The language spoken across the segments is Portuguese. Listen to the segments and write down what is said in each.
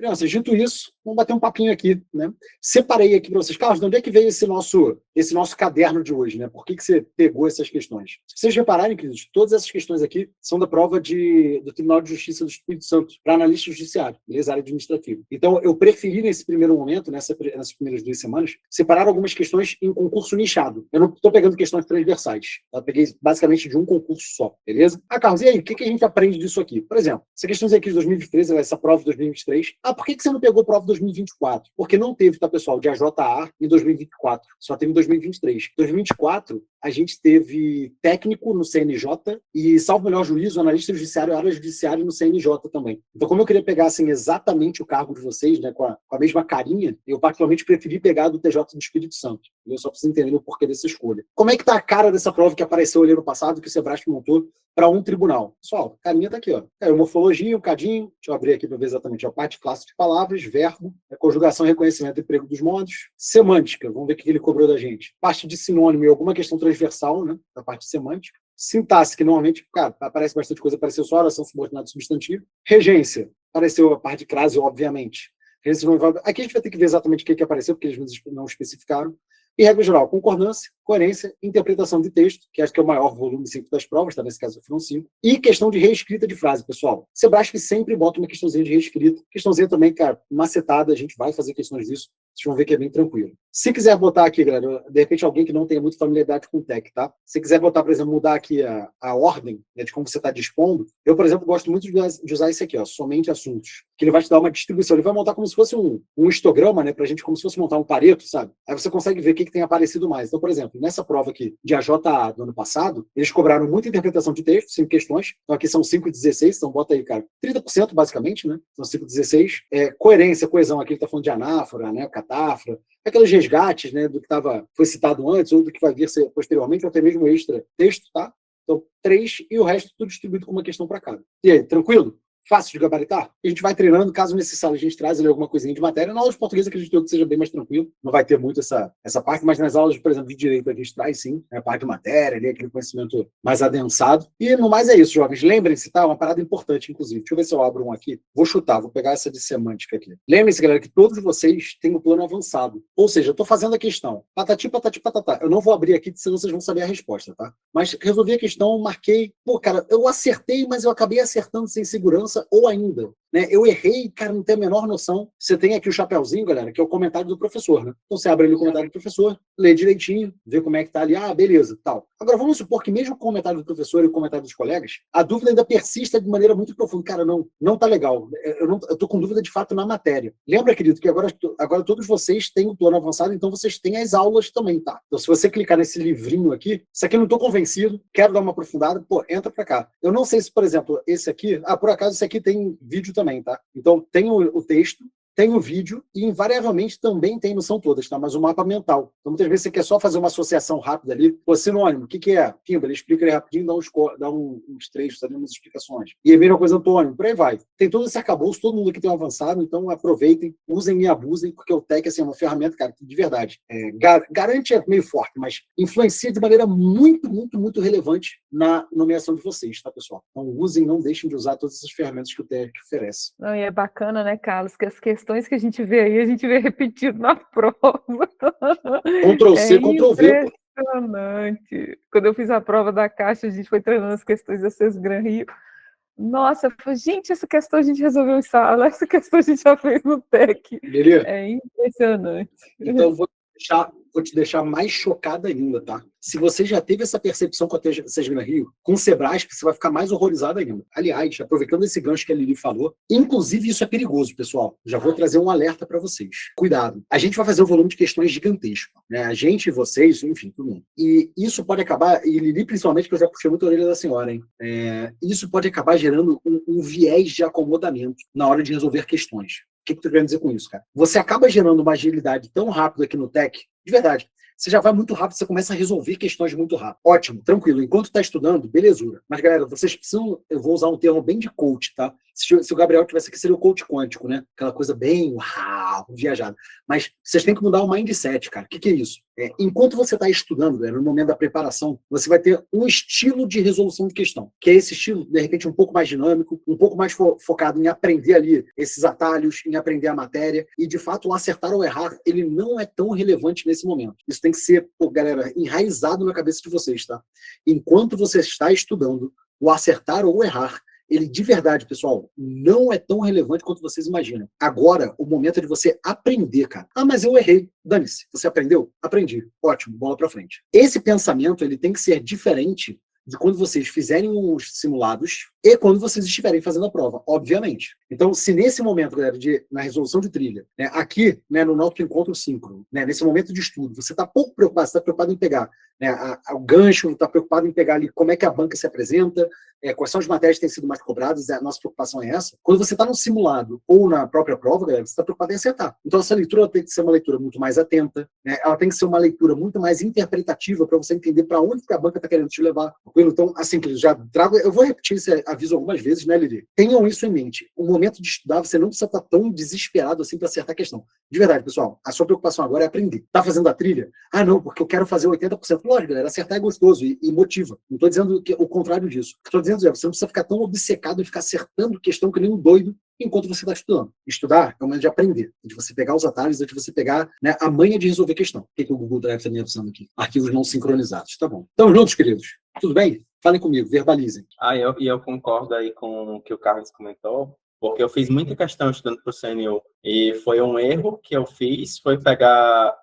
Crianças, dito isso, vamos bater um papinho aqui, né? Separei aqui para vocês. Carlos, de onde é que veio esse nosso caderno de hoje, né? Por que você pegou essas questões? Se vocês repararem, queridos, todas essas questões aqui são da prova do Tribunal de Justiça do Espírito Santo para analista judiciário, beleza? Área administrativa. Então, eu preferi, nesse primeiro momento, nessas primeiras 2 semanas, separar algumas questões em concurso nichado. Eu não estou pegando questões transversais. Eu peguei basicamente de um concurso só, beleza? Carlos, e aí, o que a gente aprende disso aqui? Por exemplo, essa questão aqui de 2023, essa prova de 2023, por que você não pegou prova de 2024? Porque não teve, tá, pessoal, de AJA em 2024. Só teve em 2023. Em 2024, a gente teve técnico no CNJ e, salvo melhor juízo, analista judiciário e área judiciária no CNJ também. Então, como eu queria pegar assim, exatamente o cargo de vocês, né, com a mesma carinha, eu particularmente preferi pegar do TJ do Espírito Santo. Eu só preciso entender o porquê dessa escolha. Como é que tá a cara dessa prova que apareceu ali no passado, que o Sebrasp montou para um tribunal? Pessoal, a carinha tá aqui, ó. Morfologia, um cadinho. Deixa eu abrir aqui para ver exatamente. A parte classe de palavras, verbo, conjugação, reconhecimento e emprego dos modos. Semântica, vamos ver o que ele cobrou da gente. Parte de sinônimo e alguma questão transversal, né? Da parte semântica. Sintaxe, que normalmente, cara, aparece bastante coisa, apareceu só oração subordinada substantivo. Regência, apareceu a parte de crase, obviamente. Aqui a gente vai ter que ver exatamente o que apareceu, porque eles não especificaram. E regra geral, concordância, coerência, interpretação de texto, que acho que é o maior volume 5 das provas, tá? Nesse caso foram 5. E questão de reescrita de frase, pessoal. Sebrasp sempre bota uma questãozinha de reescrita. Questãozinha também, cara, macetada, a gente vai fazer questões disso. Vocês vão ver que é bem tranquilo. Se quiser botar aqui, galera, de repente alguém que não tenha muita familiaridade com tech, tá? Se quiser botar, por exemplo, mudar aqui a ordem, né, de como você está dispondo, eu, por exemplo, gosto muito de usar esse aqui, ó, somente assuntos, que ele vai te dar uma distribuição, ele vai montar como se fosse um histograma, né, pra gente, como se fosse montar um Pareto, sabe? Aí você consegue ver o que tem aparecido mais. Então, por exemplo, nessa prova aqui de AJA do ano passado, eles cobraram muita interpretação de texto, 5 questões, então aqui são 5,16, então bota aí, cara, 30% basicamente, né? São 5,16. Coerência, coesão, aqui ele tá falando de anáfora, né, catáfora, aqueles resgates, né, do que foi citado antes, ou do que vai vir ser posteriormente, ou até mesmo extra texto, tá? Então, 3 e o resto tudo distribuído com uma questão para cada. E aí, tranquilo? Fácil de gabaritar? A gente vai treinando, caso necessário, a gente traz ali alguma coisinha de matéria. Na aula de português, acredito que seja bem mais tranquilo. Não vai ter muito essa parte, mas nas aulas, por exemplo, de direito, a gente traz sim, a parte de matéria, ali, aquele conhecimento mais adensado. E no mais é isso, jovens. Lembrem-se, tá? Uma parada importante, inclusive. Deixa eu ver se eu abro um aqui. Vou chutar, vou pegar essa de semântica aqui. Lembrem-se, galera, que todos vocês têm um plano avançado. Ou seja, eu estou fazendo a questão. Patati, patati, patatá. Eu não vou abrir aqui, senão vocês vão saber a resposta, tá? Mas resolvi a questão, marquei. Pô, cara, eu acertei, mas eu acabei acertando sem segurança, ou ainda, né? Eu errei, cara, não tenho a menor noção. Você tem aqui o chapeuzinho, galera, que é o comentário do professor, né? Então você abre ali o comentário do professor, lê direitinho, vê como é que tá ali, beleza, tal. Agora vamos supor que mesmo com o comentário do professor e o comentário dos colegas, a dúvida ainda persista de maneira muito profunda. Cara, não tá legal. Eu tô com dúvida de fato na matéria. Lembra, querido, que agora todos vocês têm o plano avançado, então vocês têm as aulas também, tá? Então se você clicar nesse livrinho aqui, isso aqui eu não tô convencido, quero dar uma aprofundada, pô, entra pra cá. Eu não sei se, por exemplo, esse aqui, por acaso esse aqui tem vídeo também, tá? Então tem o texto, tem o vídeo e invariavelmente também tem, não são todas, tá? Mas o mapa mental. Então muitas vezes você quer só fazer uma associação rápida ali. Pô, sinônimo, o que é? Pimba, ele explica ali rapidinho, dá uns trechos, dá umas explicações. E a mesma coisa antônimo, por aí vai. Tem todo esse arcabouço, todo mundo aqui tem um avançado, então aproveitem, usem e abusem, porque o Tech assim, é uma ferramenta, cara, que de verdade, garante é meio forte, mas influencia de maneira muito, muito, muito relevante na nomeação de vocês, tá, pessoal? Então usem, não deixem de usar todas essas ferramentas que o Tech oferece. Não, e é bacana, né, Carlos, que as questões que a gente vê aí, a gente vê repetido na prova. Ctrl+C, Ctrl+V. Impressionante. Quando eu fiz a prova da Caixa, a gente foi treinando as questões da Sesgran Rio. Nossa, eu falei, gente, essa questão a gente resolveu em sala, essa questão a gente já fez no TEC. Beleza? É impressionante. Então, vou te deixar mais chocada ainda, tá? Se você já teve essa percepção com a Sesgran Rio, com o Sebrasp, você vai ficar mais horrorizado ainda. Aliás, aproveitando esse gancho que a Lili falou, inclusive isso é perigoso, pessoal. Já vou trazer um alerta para vocês. Cuidado. A gente vai fazer um volume de questões gigantesco, né? A gente e vocês, enfim, todo mundo. E isso pode acabar, e Lili principalmente, que eu já puxei muito a orelha da senhora, hein? Isso pode acabar gerando um viés de acomodamento na hora de resolver questões. O que eu tô querendo dizer com isso, cara? Você acaba gerando uma agilidade tão rápida aqui no Tech, De verdade. Você já vai muito rápido, você começa a resolver questões muito rápido. Ótimo, tranquilo. Enquanto está estudando, belezura. Mas, galera, vocês precisam, eu vou usar um termo bem de coach, tá? Se o Gabriel tivesse aqui, seria o coach quântico, né? Aquela coisa bem viajada. Mas vocês têm que mudar o mindset, cara. O que é isso? Enquanto você está estudando, galera, no momento da preparação, você vai ter um estilo de resolução de questão, que é esse estilo, de repente, um pouco mais dinâmico, um pouco mais focado em aprender ali esses atalhos, em aprender a matéria, e, de fato, o acertar ou errar, ele não é tão relevante nesse momento. Isso tem que ser, galera, enraizado na cabeça de vocês, tá? Enquanto você está estudando, o acertar ou errar, ele de verdade, pessoal, não é tão relevante quanto vocês imaginam. Agora, o momento é de você aprender, cara. Ah, mas eu errei. Dane-se. Você aprendeu? Aprendi. Ótimo, bola pra frente. Esse pensamento, ele tem que ser diferente de quando vocês fizerem os simulados e quando vocês estiverem fazendo a prova, obviamente. Então, se nesse momento, galera, na resolução de trilha, né, aqui, né, no nosso encontro síncrono, né, nesse momento de estudo, você está pouco preocupado, você está preocupado em pegar, né, o gancho, está preocupado em pegar ali como é que a banca se apresenta, quais são as matérias que têm sido mais cobradas, a nossa preocupação é essa. Quando você está no simulado ou na própria prova, galera, você está preocupado em acertar. Então, essa leitura tem que ser uma leitura muito mais atenta, né, ela tem que ser uma leitura muito mais interpretativa para você entender para onde que a banca está querendo te levar. Então, assim, já trago, eu vou repetir esse aviso algumas vezes, né, Lili? Tenham isso em mente. O momento de estudar, você não precisa estar tão desesperado assim para acertar a questão. De verdade, pessoal, a sua preocupação agora é aprender. Tá fazendo a trilha? Ah, não, porque eu quero fazer 80%. Lógico, galera, acertar é gostoso e motiva. Não estou dizendo o contrário disso. O que estou dizendo é, você não precisa ficar tão obcecado em ficar acertando questão que nem um doido enquanto você está estudando. Estudar é o momento de aprender, de você pegar os atalhos, de você pegar, né, a manha de resolver questão. O que o Google Drive está me avisando aqui? Arquivos não sincronizados. Tá bom. Estamos juntos, queridos? Tudo bem? Falem comigo, verbalizem. Eu concordo aí com o que o Carlos comentou, porque eu fiz muita questão estudando para o CNU, e foi um erro que eu fiz, foi pegar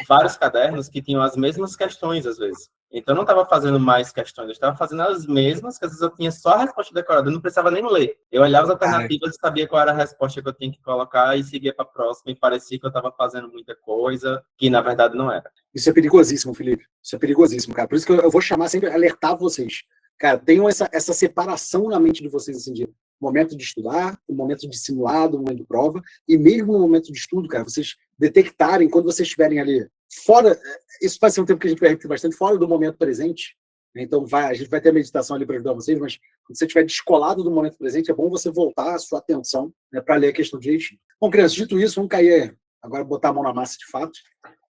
vários cadernos que tinham as mesmas questões, às vezes. Então, eu não estava fazendo mais questões, eu estava fazendo as mesmas, que às vezes eu tinha só a resposta decorada, eu não precisava nem ler. Eu olhava as alternativas e sabia qual era a resposta que eu tinha que colocar e seguia para a próxima, e parecia que eu estava fazendo muita coisa, que na verdade não era. Isso é perigosíssimo, Felipe. Isso é perigosíssimo, cara. Por isso que eu vou chamar sempre, alertar vocês. Cara, tenham essa separação na mente de vocês, assim, de momento de estudar, o momento de simulado, o momento de prova, e mesmo no momento de estudo, cara, vocês detectarem, quando vocês estiverem ali fora, isso vai ser um tempo que a gente vai repetir bastante, fora do momento presente, né? Então a gente vai ter a meditação ali para ajudar vocês, mas quando você estiver descolado do momento presente, é bom você voltar a sua atenção, né, para ler a questão direitinho. Bom, crianças, dito isso, vamos cair agora, botar a mão na massa de fato,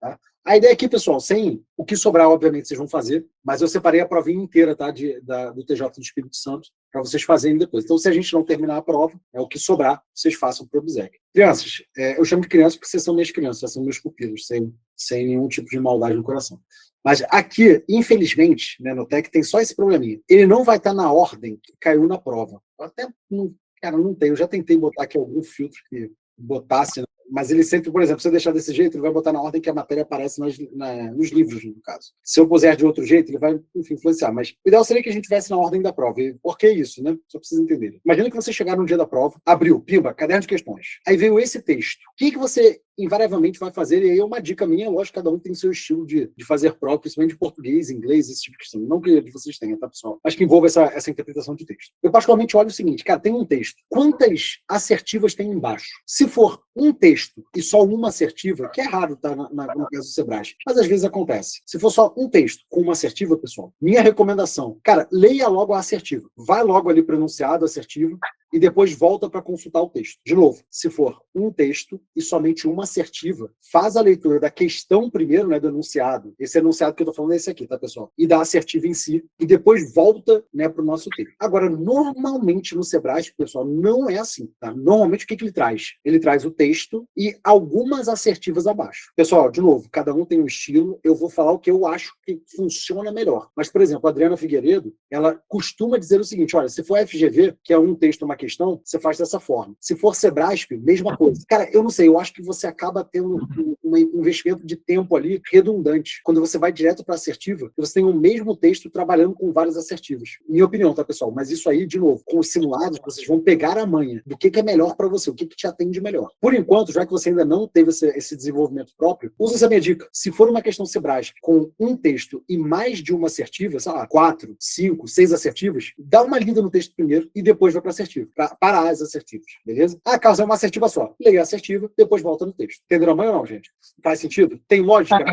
tá? A ideia aqui, pessoal, sem o que sobrar, obviamente, vocês vão fazer, mas eu separei a provinha inteira, tá, do TJ do Espírito Santo, para vocês fazerem depois. Então, se a gente não terminar a prova, o que sobrar, vocês façam para o obséquio. Crianças, eu chamo de crianças porque vocês são minhas crianças, são meus pupilos, sem nenhum tipo de maldade no coração. Mas aqui, infelizmente, né, no TEC tem só esse probleminha. Ele não vai estar na ordem que caiu na prova. Até, não tem. Eu já tentei botar aqui algum filtro que botasse, mas ele sempre, por exemplo, se eu deixar desse jeito, ele vai botar na ordem que a matéria aparece nos livros, no caso. Se eu puser de outro jeito, ele vai, enfim, influenciar. Mas o ideal seria que a gente tivesse na ordem da prova. E por que isso, né? Só precisa entender. Imagina que você chegar no dia da prova, abriu, pimba, caderno de questões. Aí veio esse texto. O que você invariavelmente vai fazer? E aí é uma dica minha, lógico, cada um tem o seu estilo de fazer prova, principalmente de português, inglês, esse tipo de questão. Não que vocês tenham, tá, pessoal? Mas que envolva essa interpretação de texto. Eu, particularmente, olho o seguinte, cara, tem um texto. Quantas assertivas tem embaixo? Se for um texto e só uma assertiva, que é raro, tá, no caso do Sebrasp, mas às vezes acontece. Se for só um texto com uma assertiva, pessoal, minha recomendação, cara, leia logo a assertiva. Vai logo ali para o enunciado assertivo e depois volta para consultar o texto. De novo, se for um texto e somente uma assertiva, faz a leitura da questão primeiro, né, do enunciado. Esse enunciado que eu estou falando é esse aqui, tá, pessoal? E da assertiva em si, e depois volta, né, para o nosso texto. Agora, normalmente no Sebrasp, pessoal, não é assim, tá? Normalmente o que ele traz? Ele traz o texto e algumas assertivas abaixo. Pessoal, de novo, cada um tem um estilo, eu vou falar o que eu acho que funciona melhor. Mas, por exemplo, a Adriana Figueiredo, ela costuma dizer o seguinte, olha, se for FGV, que é um texto, uma questão, você faz dessa forma. Se for Sebrasp, mesma coisa. Cara, eu não sei, eu acho que você acaba tendo um investimento de tempo ali redundante. Quando você vai direto para assertiva, você tem o mesmo texto trabalhando com várias assertivas. Minha opinião, tá, pessoal? Mas isso aí, de novo, com os simulados, vocês vão pegar a manha do que é melhor para você, o que te atende melhor. Por enquanto, já que você ainda não teve esse desenvolvimento próprio, usa essa minha dica. Se for uma questão Sebrasp com um texto e mais de uma assertiva, sei lá, 4, 5, 6 assertivas, dá uma lida no texto primeiro e depois vai para assertiva. assertivo, para as assertivas, beleza? Ah, Carlos, é uma assertiva só. Leia a assertiva, depois volta no texto. Entenderam a mãe ou não, gente? Faz sentido? Tem lógica?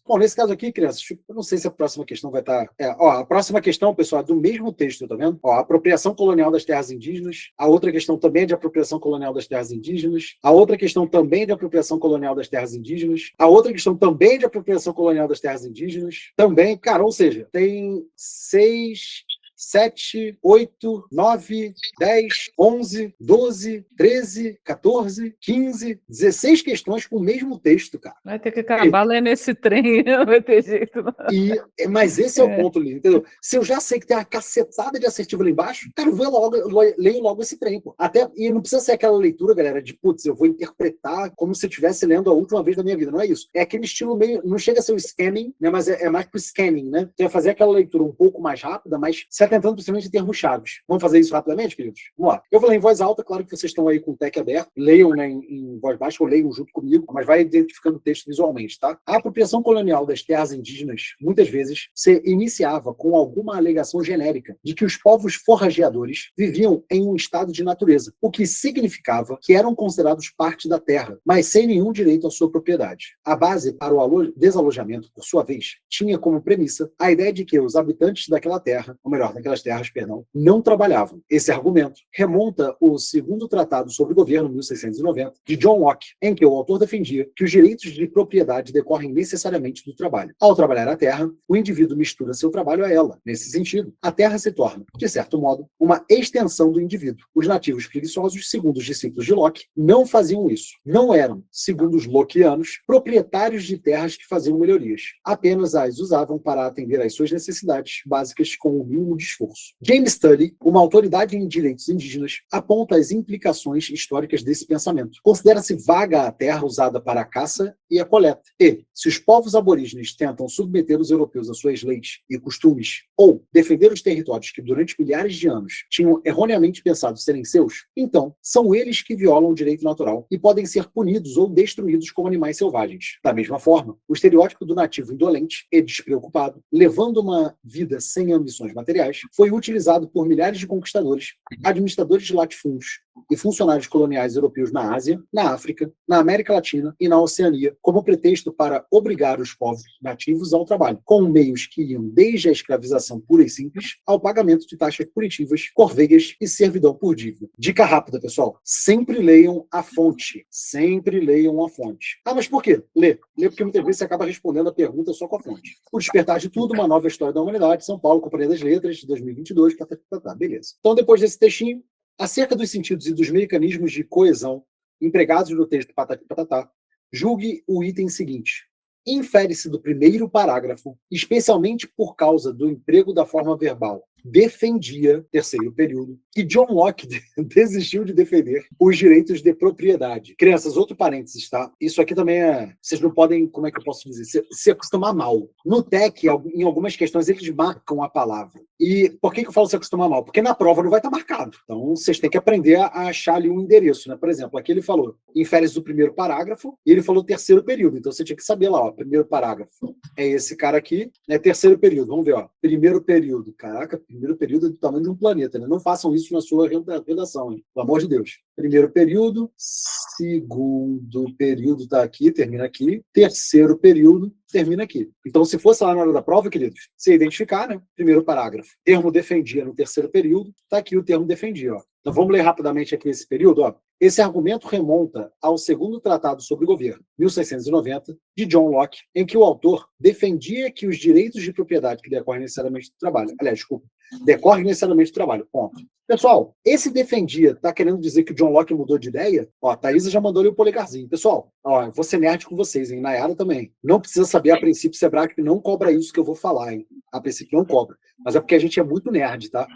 Bom, nesse caso aqui, crianças, eu não sei se a próxima questão vai estar... a próxima questão, pessoal, é do mesmo texto, tá vendo? Ó, apropriação colonial das terras indígenas. A outra questão também é de apropriação colonial das terras indígenas. A outra questão também é de apropriação colonial das terras indígenas. A outra questão também é de apropriação colonial das terras indígenas. Também, cara, ou seja, tem 6... 7, 8, 9, 10, 11, 12, 13, 14, 15, 16 questões com o mesmo texto, cara. Vai ter que acabar lendo esse trem, não vai ter jeito. Não. Mas esse é o ponto, Lili, entendeu? Se eu já sei que tem uma cacetada de assertivo lá embaixo, cara, eu leio logo esse trem, pô. E não precisa ser aquela leitura, galera, de putz, eu vou interpretar como se eu estivesse lendo a última vez da minha vida. Não é isso. É aquele estilo meio, não chega a ser o scanning, né? Mas é mais pro scanning, né? Você vai fazer aquela leitura um pouco mais rápida, mas se atentando principalmente em termos chaves. Vamos fazer isso rapidamente, queridos? Vamos lá. Eu vou ler em voz alta, claro que vocês estão aí com o TEC aberto, leiam, né, em voz baixa ou leiam junto comigo, mas vai identificando o texto visualmente, tá? A apropriação colonial das terras indígenas, muitas vezes, se iniciava com alguma alegação genérica de que os povos forrageadores viviam em um estado de natureza, o que significava que eram considerados parte da terra, mas sem nenhum direito à sua propriedade. A base para o desalojamento, por sua vez, tinha como premissa a ideia de que os habitantes daquela terra, ou melhor, daquelas terras, não trabalhavam. Esse argumento remonta ao segundo Tratado sobre o Governo, 1690, de John Locke, em que o autor defendia que os direitos de propriedade decorrem necessariamente do trabalho. Ao trabalhar a terra, o indivíduo mistura seu trabalho a ela. Nesse sentido, a terra se torna, de certo modo, uma extensão do indivíduo. Os nativos preguiçosos, segundo os discípulos de Locke, não faziam isso. Não eram, segundo os lockeanos, proprietários de terras que faziam melhorias. Apenas as usavam para atender às suas necessidades básicas com o mínimo de esforço. James Tully, uma autoridade em direitos indígenas, aponta as implicações históricas desse pensamento. Considera-se vaga a terra usada para a caça e a coleta. E, se os povos aborígenes tentam submeter os europeus às suas leis e costumes, ou defender os territórios que durante milhares de anos tinham erroneamente pensado serem seus, então são eles que violam o direito natural e podem ser punidos ou destruídos como animais selvagens. Da mesma forma, o estereótipo do nativo indolente e despreocupado, levando uma vida sem ambições materiais, foi utilizado por milhares de conquistadores, administradores de latifúndios e funcionários coloniais europeus na Ásia, na África, na América Latina e na Oceania, como pretexto para obrigar os povos nativos ao trabalho, com meios que iam desde a escravização pura e simples ao pagamento de taxas punitivas, corveias e servidão por dívida. Dica rápida, pessoal. Sempre leiam a fonte. Sempre leiam a fonte. Ah, mas por quê? Lê. Lê porque muitas vezes você acaba respondendo a pergunta só com a fonte. O Despertar de Tudo, uma nova história da humanidade, São Paulo, Companhia das Letras, de 2022, beleza. Então, depois desse textinho, acerca dos sentidos e dos mecanismos de coesão empregados no texto Patati Patatá, julgue o item seguinte. Infere-se do primeiro parágrafo, especialmente por causa do emprego da forma verbal, defendia, terceiro período, que John Locke desistiu de defender os direitos de propriedade. Crianças, outro parênteses, tá? Isso aqui também é... Vocês não podem, como é que eu posso dizer? Se acostumar mal. No TEC, em algumas questões, eles marcam a palavra. E por que eu falo se acostumar mal? Porque na prova não vai estar marcado. Então, vocês têm que aprender a achar ali um endereço, né? Por exemplo, aqui ele falou infere-se do primeiro parágrafo e ele falou terceiro período. Então, você tinha que saber lá, ó, primeiro parágrafo é esse cara aqui, né? Terceiro período, vamos ver, ó. Primeiro período. Caraca, primeiro período é do tamanho de um planeta, né? Não façam isso na sua redação, hein? Pelo amor de Deus. Primeiro período, segundo período tá aqui, termina aqui. Terceiro período, termina aqui. Então, se fosse lá na hora da prova, queridos, você identificar, né? Primeiro parágrafo. Termo defendia no terceiro período, tá aqui o termo defendia, ó. Então, vamos ler rapidamente aqui esse período, ó. Esse argumento remonta ao segundo Tratado sobre o Governo, 1690, de John Locke, em que o autor defendia que os direitos de propriedade que decorrem necessariamente do trabalho, aliás, desculpa, decorrem necessariamente do trabalho, ponto. Pessoal, esse defendia, tá querendo dizer que o John Locke mudou de ideia? Ó, a Thaisa já mandou ali o polegarzinho. Pessoal, ó, eu vou ser nerd com vocês, hein? Nayara também. Não precisa saber, a princípio, Sebrae não cobra isso que eu vou falar, hein? A princípio não cobra. Mas é porque a gente é muito nerd, tá?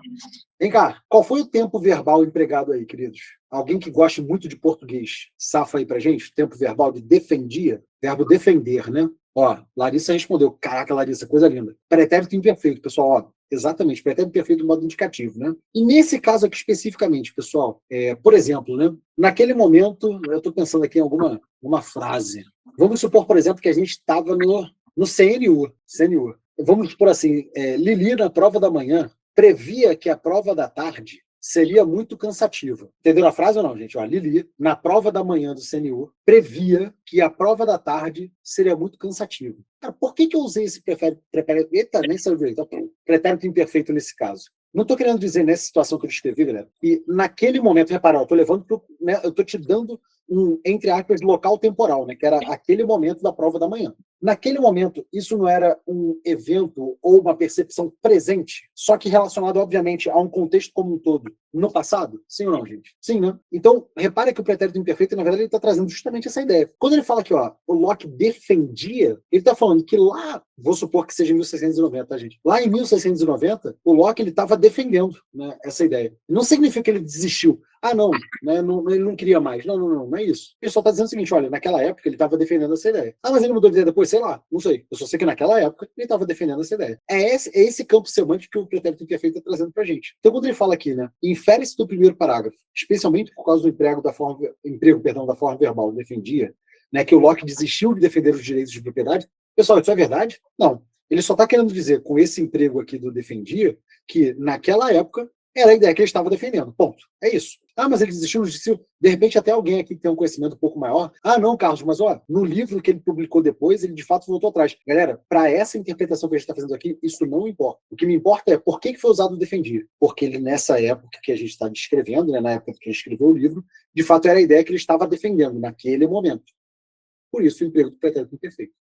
Vem cá, qual foi o tempo verbal empregado aí, queridos? Alguém que goste muito de português, safa aí pra gente? Tempo verbal de defendia? Verbo defender, né? Ó, Larissa respondeu. Caraca, Larissa, coisa linda. Pretérito imperfeito, pessoal, ó. Exatamente, pretérito perfeito no modo indicativo, né? E nesse caso aqui especificamente, pessoal, por exemplo, né? Naquele momento, eu estou pensando aqui em alguma frase. Vamos supor, por exemplo, que a gente estava no CNU. Vamos supor assim, Lili, na prova da manhã, previa que a prova da tarde seria muito cansativa. Entenderam a frase ou não, gente? Ó, Lili, na prova da manhã do CNU, previa que a prova da tarde seria muito cansativa. Cara, por que eu usei esse pretérito? Eita, nem saiu direito. Pretérito imperfeito nesse caso. Não estou querendo dizer nessa situação que eu descrevi, galera, e naquele momento, repara, eu estou levando né, eu estou te dando um, entre aspas, local temporal, né, que era aquele momento da prova da manhã. Naquele momento, isso não era um evento ou uma percepção presente, só que relacionado, obviamente, a um contexto como um todo no passado? Sim ou não, gente? Sim, né? Então, repare que o pretérito imperfeito, na verdade, ele está trazendo justamente essa ideia. Quando ele fala que ó, o Locke defendia, ele está falando que lá, vou supor que seja em 1690, tá, gente? Lá em 1690, o Locke estava defendendo, né, essa ideia. Não significa que ele desistiu. Ah, não, né, não, ele não queria mais. Não é isso. Ele só está dizendo o seguinte, olha, naquela época ele estava defendendo essa ideia. Ah, mas ele mudou de ideia depois? Sei lá, não sei. Eu só sei que naquela época ele estava defendendo essa ideia. É esse campo semântico que o pretérito imperfeito está trazendo para a gente. Então, quando ele fala aqui, né, infere-se do primeiro parágrafo, especialmente por causa do emprego da forma verbal defendia, né, que o Locke desistiu de defender os direitos de propriedade. Pessoal, isso é verdade? Não. Ele só está querendo dizer, com esse emprego aqui do defendia, que naquela época era a ideia que ele estava defendendo. Ponto. É isso. Ah, mas ele desistiu, de repente até alguém aqui que tem um conhecimento um pouco maior. Ah, não, Carlos, mas ó, no livro que ele publicou depois, ele de fato voltou atrás. Galera, para essa interpretação que a gente está fazendo aqui, isso não importa. O que me importa é por que foi usado o defendia. Porque ele, nessa época que a gente está descrevendo, né, na época que ele escreveu o livro, de fato era a ideia que ele estava defendendo naquele momento. Por isso o emprego do pretérito imperfeito.